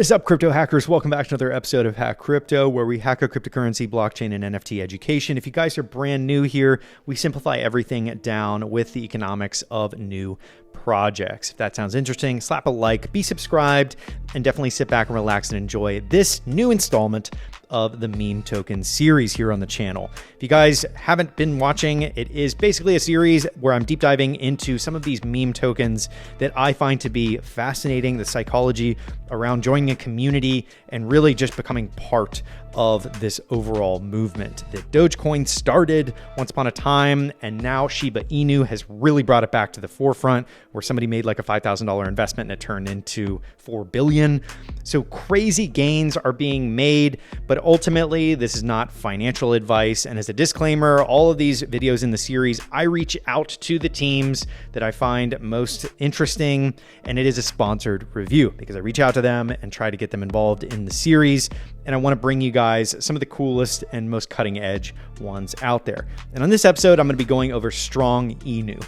What's up, crypto hackers? Welcome back to another episode of Hack Crypto, where we hack a cryptocurrency, blockchain, and NFT education. If you guys are brand new here, we simplify everything down with the economics of new projects. If that sounds interesting, slap a like, be subscribed, and definitely sit back and relax and enjoy this new installment of the meme token series here on the channel. If you guys haven't been watching, it is basically a series where I'm deep diving into some of these meme tokens that I find to be fascinating, the psychology around joining a community and really just becoming part of this overall movement that Dogecoin started once upon a time, and now Shiba Inu has really brought it back to the forefront, where somebody made like a $5,000 investment and it turned into 4 billion. So crazy gains are being made, but ultimately this is not financial advice. And as a disclaimer, all of these videos in the series, I reach out to the teams that I find most interesting, and it is a sponsored review because I reach out to them and try to get them involved in the series. And I want to bring you guys some of the coolest and most cutting edge ones out there. And on this episode, I'm going to be going over Strong Inu.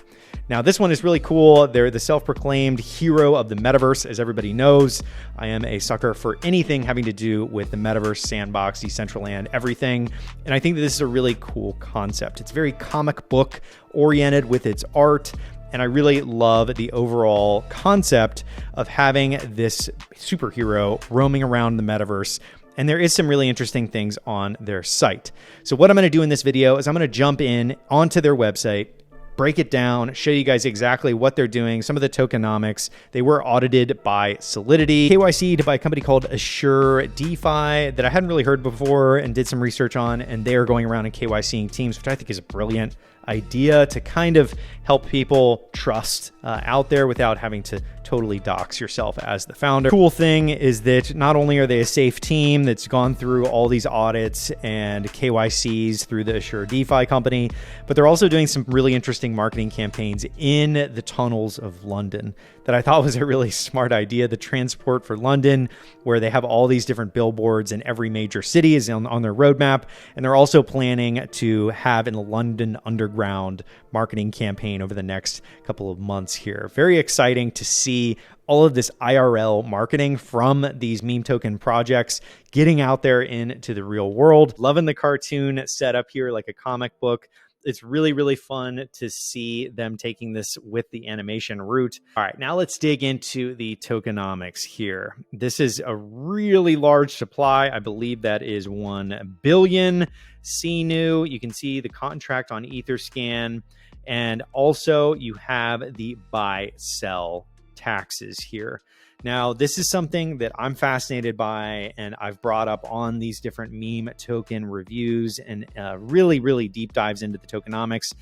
Now, this one is really cool. They're the self-proclaimed hero of the Metaverse. As everybody knows, I am a sucker for anything having to do with the Metaverse, sandbox, Decentraland, everything. And I think that this is a really cool concept. It's very comic book oriented with its art. And I really love the overall concept of having this superhero roaming around the Metaverse. And there is some really interesting things on their site. So what I'm going to do in this video is I'm going to jump in onto their website, break it down, show you guys exactly what they're doing, some of the tokenomics. They were audited by Solidity, KYC'd by a company called Assure DeFi that I hadn't really heard before and did some research on. And they're going around and KYCing teams, which I think is a brilliant idea to kind of help people trust out there without having to totally dox yourself as the founder. Cool thing is that not only are they a safe team that's gone through all these audits and KYCs through the Assure DeFi company, but they're also doing some really interesting marketing campaigns in the tunnels of London that I thought was a really smart idea. The Transport for London, where they have all these different billboards in every major city is on their roadmap. And they're also planning to have in the London Underground marketing campaign over the next couple of months here. Very exciting to see all of this IRL marketing from these meme token projects getting out there into the real world. Loving the cartoon setup here, like a comic book. It's really, really fun to see them taking this with the animation route. All right, now let's dig into the tokenomics here. This is a really large supply. I believe that is 1 billion CNU. You can see the contract on Etherscan. And also you have the buy-sell taxes here. Now, this is something that I'm fascinated by, and I've brought up on these different meme token reviews and really, really deep dives into the tokenomics.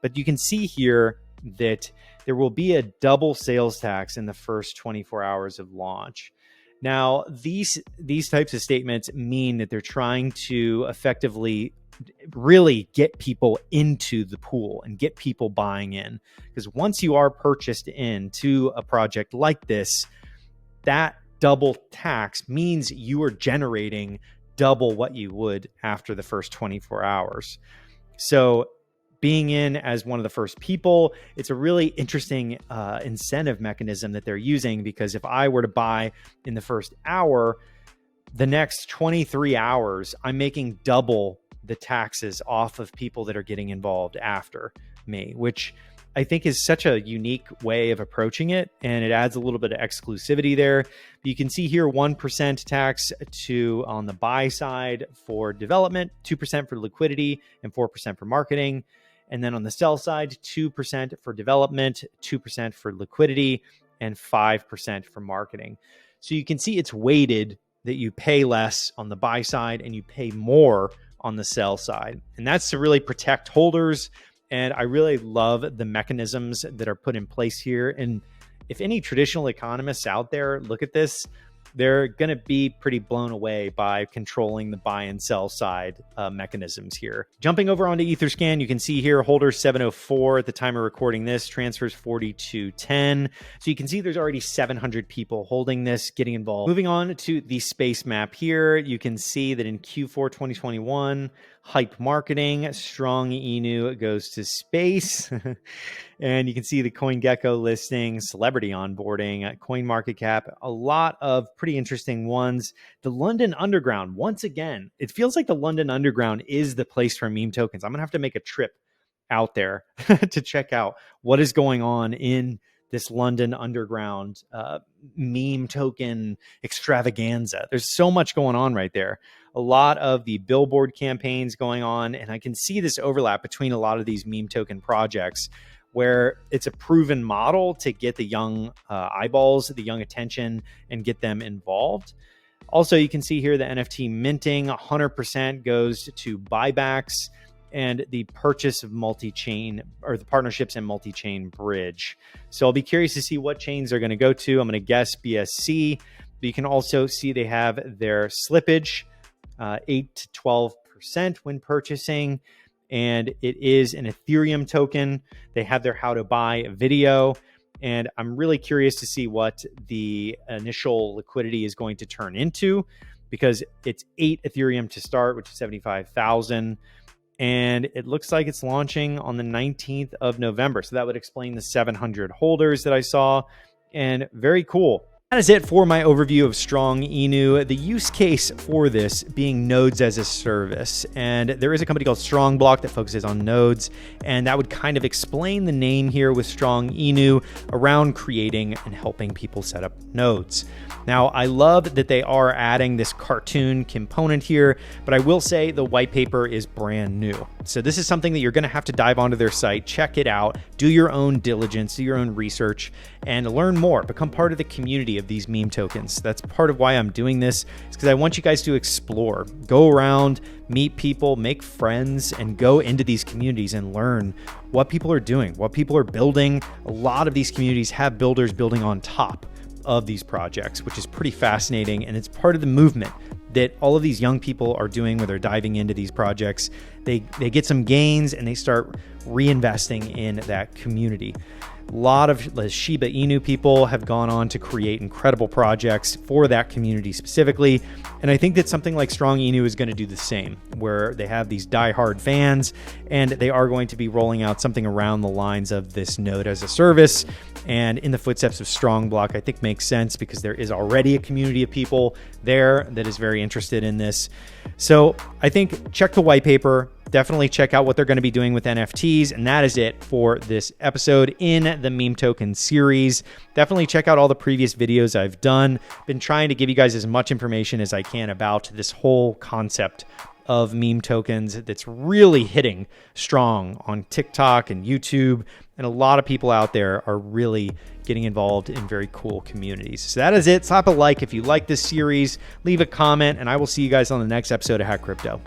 But you can see here that there will be a double sales tax in the first 24 hours of launch. Now, these types of statements mean that they're trying to effectively really get people into the pool and get people buying in. Because once you are purchased into a project like this, that double tax means you are generating double what you would after the first 24 hours. So being in as one of the first people, it's a really interesting incentive mechanism that they're using, because if I were to buy in the first hour, the next 23 hours, I'm making double the taxes off of people that are getting involved after me, which I think is such a unique way of approaching it, and it adds a little bit of exclusivity there. You can see here 1% tax on the buy side for development, 2% for liquidity, and 4% for marketing. And then on the sell side, 2% for development, 2% for liquidity, and 5% for marketing. So you can see it's weighted that you pay less on the buy side and you pay more on the sell side. And that's to really protect holders. And I really love the mechanisms that are put in place here. And if any traditional economists out there look at this, they're going to be pretty blown away by controlling the buy and sell side mechanisms here. Jumping over onto Etherscan, you can see here holders 704 at the time of recording this, transfers 4210. So you can see there's already 700 people holding this, getting involved. Moving on to the space map here, you can see that in Q4 2021, hype marketing. Strong Inu goes to space. And you can see the CoinGecko listing, celebrity onboarding, CoinMarketCap, a lot of pretty interesting ones. The London Underground, once again, it feels like the London Underground is the place for meme tokens. I'm going to have to make a trip out there to check out what is going on in this London Underground meme token extravaganza. There's so much going on right there. A lot of the billboard campaigns going on, and I can see this overlap between a lot of these meme token projects where it's a proven model to get the young eyeballs, the young attention, and get them involved. Also, you can see here the NFT minting, 100% goes to buybacks and the purchase of multi-chain, or the partnerships and multi-chain bridge. So I'll be curious to see what chains they're going to go to. I'm going to guess BSC, but you can also see they have their slippage, 8 to 12% when purchasing, and it is an Ethereum token. They have their how to buy video, and I'm really curious to see what the initial liquidity is going to turn into, because it's 8 Ethereum to start, which is 75,000. And it looks like it's launching on the 19th of November. So that would explain the 700 holders that I saw. And very cool. That is it for my overview of Strong Inu. The use case for this being nodes as a service. And there is a company called Strong Block that focuses on nodes. And that would kind of explain the name here with Strong Inu around creating and helping people set up nodes. Now, I love that they are adding this cartoon component here, but I will say the white paper is brand new. So this is something that you're going to have to dive onto their site, check it out, do your own diligence, do your own research, and learn more. Become part of the community of these meme tokens. That's part of why I'm doing this, is because I want you guys to explore, go around, meet people, make friends, and go into these communities and learn what people are doing, what people are building. A lot of these communities have builders building on top of these projects, which is pretty fascinating. And it's part of the movement that all of these young people are doing where they're diving into these projects. They get some gains and they start reinvesting in that community. A lot of the Shiba Inu people have gone on to create incredible projects for that community specifically. And I think that something like Strong Inu is going to do the same, where they have these diehard fans and they are going to be rolling out something around the lines of this node as a service. And in the footsteps of Strong Block, I think makes sense because there is already a community of people there that is very interested in this. So I think check the white paper. Definitely check out what they're going to be doing with NFTs. And that is it for this episode in the meme token series. Definitely check out all the previous videos I've done. Been trying to give you guys as much information as I can about this whole concept of meme tokens that's really hitting strong on TikTok and YouTube. And a lot of people out there are really getting involved in very cool communities. So that is it. Slap a like if you like this series, leave a comment, and I will see you guys on the next episode of Hack Crypto.